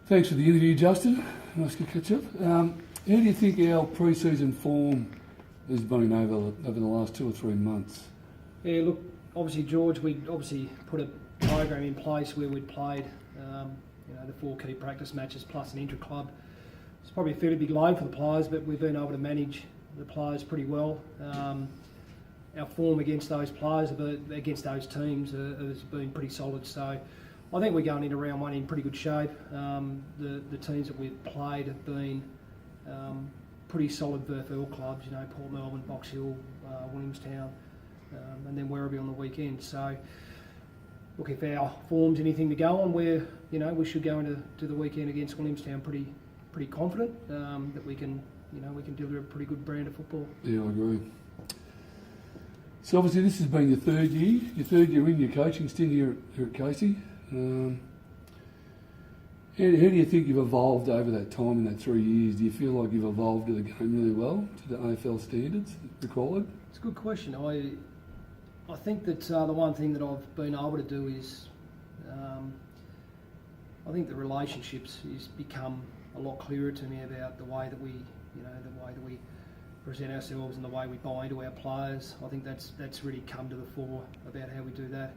Thanks for the interview, Justin. Nice to catch up. How do you think our pre-season form has been over the last 2 or 3 months? Yeah, look, obviously, George, we'd obviously put a program in place where we'd played, the 4 key practice matches plus an intra-club. It's probably a fairly big load for the players, but we've been able to manage the players pretty well. Our form against those players, against those teams, has been pretty solid. So I think we're going into round 1 in pretty good shape. The teams that we've played have been pretty solid VFL clubs, Port Melbourne, Box Hill, Williamstown, and then Werribee on the weekend. So look, if our form's anything to go on, we should go into the weekend against Williamstown pretty confident that we can deliver a pretty good brand of football. Yeah, I agree. So obviously this has been your third year in your coaching stint here at Casey. How do you think you've evolved over that time in that 3 years? Do you feel like you've evolved to the game really well, to the AFL standards required? It's a good question. I think that the one thing that I've been able to do is, I think the relationships has become a lot clearer to me about the way that we present ourselves and the way we buy into our players. I think that's really come to the fore about how we do that.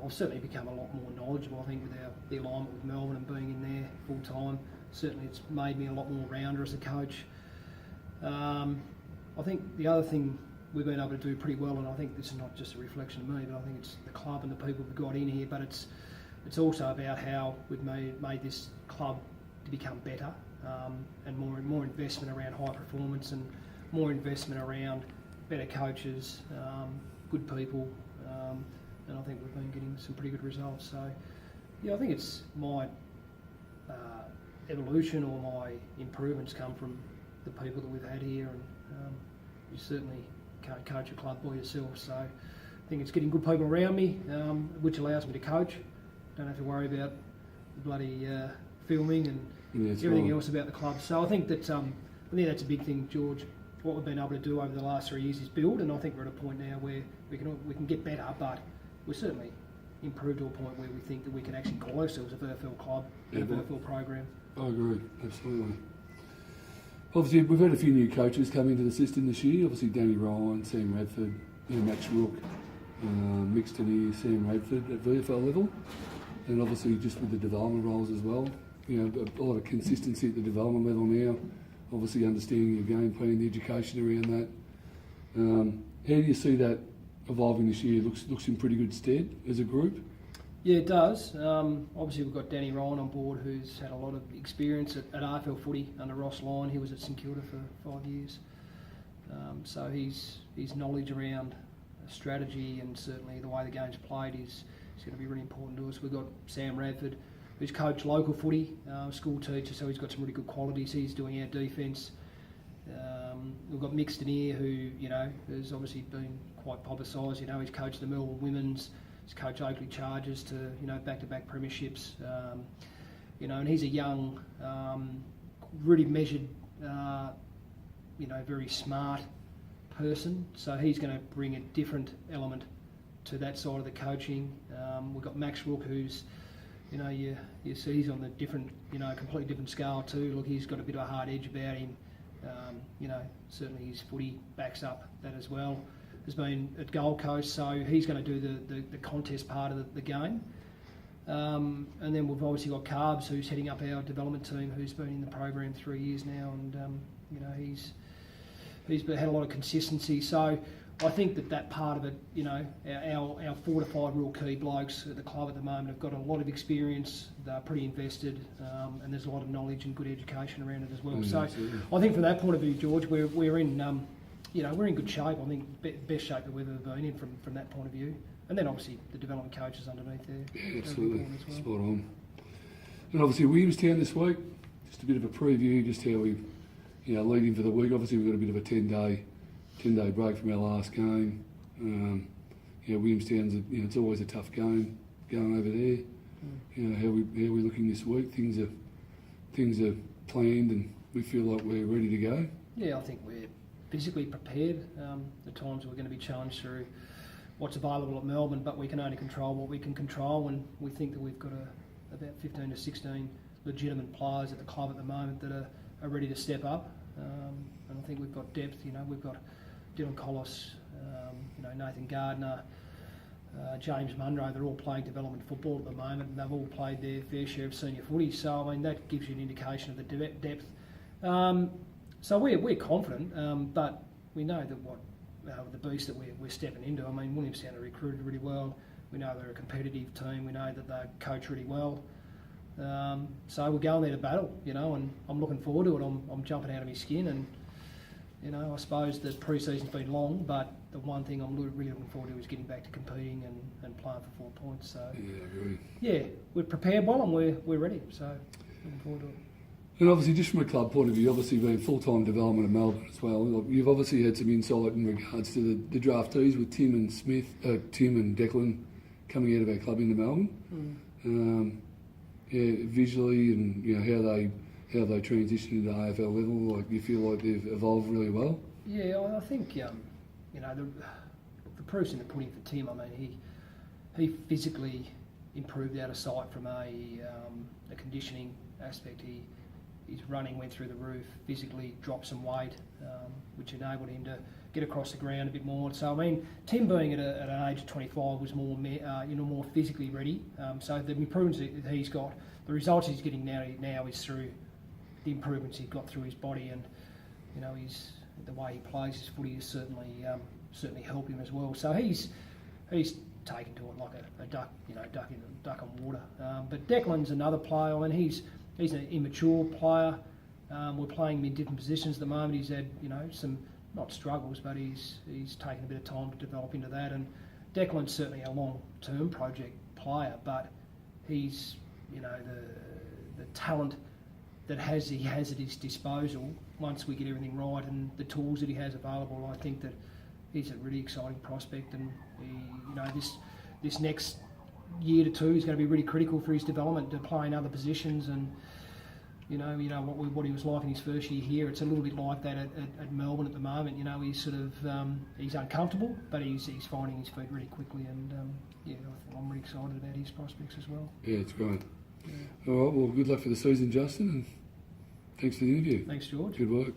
I've certainly become a lot more knowledgeable, I think, with the alignment with Melbourne and being in there full time. Certainly it's made me a lot more rounder as a coach. I think the other thing we've been able to do pretty well, and I think this is not just a reflection of me, but I think it's the club and the people we've got in here, but it's also about how we've made this club to become better, and more investment around high performance and more investment around better coaches, good people, and I think we've been getting some pretty good results. So, yeah, I think it's my evolution or my improvements come from the people that we've had here, and you certainly can't coach a club by yourself. So I think it's getting good people around me, which allows me to coach. Don't have to worry about the bloody filming and everything else about the club. So I think that's a big thing, George. What we've been able to do over the last 3 years is build, and I think we're at a point now where we can get better, but we're certainly improved to a point where we think that we can actually call ourselves a VFL club and a VFL program. I agree, absolutely. Obviously, we've had a few new coaches come into the system this year. Obviously, Danny Ryan, Sam Radford, Max Rook, Mixton, Sam Radford at VFL level, and obviously just with the development roles as well. A lot of consistency at the development level now. Obviously, understanding your game plan, the education around that. How do you see that evolving this year? Looks in pretty good stead as a group. Yeah, it does. Obviously, we've got Danny Ryan on board, who's had a lot of experience at AFL footy under Ross Lyon. He was at St Kilda for 5 years. So his knowledge around strategy and certainly the way the game's played is going to be really important to us. We've got Sam Radford, who's coached local footy, school teacher, so he's got some really good qualities. He's doing our defence. We've got Mixton here, who has obviously been quite publicised. He's coached the Melbourne Women's. He's coached Oakley Chargers to back-to-back premierships, and he's a young, really measured, very smart person. So he's going to bring a different element to that side of the coaching. We've got Max Rook, who's, you see he's on the different, completely different scale too. Look, he's got a bit of a hard edge about him. Certainly his footy backs up that as well. Has been at Gold Coast, so he's going to do the contest part of the game. And then we've obviously got Carbs, who's heading up our development team, who's been in the program 3 years now, and he's had a lot of consistency. So I think that part of it, our 4 to 5 real key blokes at the club at the moment have got a lot of experience. They're pretty invested, and there's a lot of knowledge and good education around it as well. So absolutely. I think from that point of view, George, we're in we're in good shape. I think best shape that we've ever been in from that point of view. And then obviously the development coaches underneath there. Yeah, absolutely, well. Spot on. And obviously Williamstown this week. Just a bit of a preview, just how we, leading for the week. Obviously we've got a bit of a 10-day break from our last game. Williamstown's it's always a tough game going over there. How we looking this week? Things are planned and we feel like we're ready to go. Yeah, I think we're physically prepared. At times we're going to be challenged through what's available at Melbourne, but we can only control what we can control, and we think that we've got about 15 to 16 legitimate players at the club at the moment that are ready to step up. And I think we've got depth. We've got Dylan Collis, Nathan Gardner, James Munro. They're all playing development football at the moment, and they've all played their fair share of senior footy. So I mean that gives you an indication of the depth. So we're confident, but we know that the beast that we're stepping into. I mean, Williamstown are recruited really well. We know they're a competitive team. We know that they coach really well. So we're going there to battle, and I'm looking forward to it. I'm jumping out of my skin, and I suppose the pre-season's been long, but the one thing I'm really looking forward to is getting back to competing and playing for 4 points. So Yeah, I agree. yeah, we're prepared well and we're ready. So looking forward to it. And obviously, just from a club point of view, obviously being full-time development in Melbourne as well, you've obviously had some insight in regards to the draftees with Tim and Declan coming out of our club into Melbourne. Visually and how they transition into the AFL level, you feel like they've evolved really well. Yeah, I think the proof's in the pudding for Tim. I mean, he physically improved out of sight from a conditioning aspect. His running went through the roof, physically dropped some weight, which enabled him to get across the ground a bit more. So, I mean, Tim being at an age of 25 was more physically ready. So the improvements that he's got, the results he's getting now is through the improvements he's got through his body, and the way he plays his footy has certainly helped him as well. So he's taken to it like a duck, duck on water. But Declan's another player. I mean, he's an immature player. We're playing him in different positions at the moment. He's had, some not struggles, but he's taken a bit of time to develop into that. And Declan's certainly a long-term project player, but he's, the talent that he has at his disposal. Once we get everything right and the tools that he has available, I think that he's a really exciting prospect. And this next year to two is going to be really critical for his development to play in other positions. And what he was like in his first year here. It's a little bit like that at Melbourne at the moment. He's sort of he's uncomfortable, but he's finding his feet really quickly. And I'm really excited about his prospects as well. Yeah, it's great. Yeah. All right, well, good luck for the season, Justin, and thanks for the interview. Thanks, George. Good work.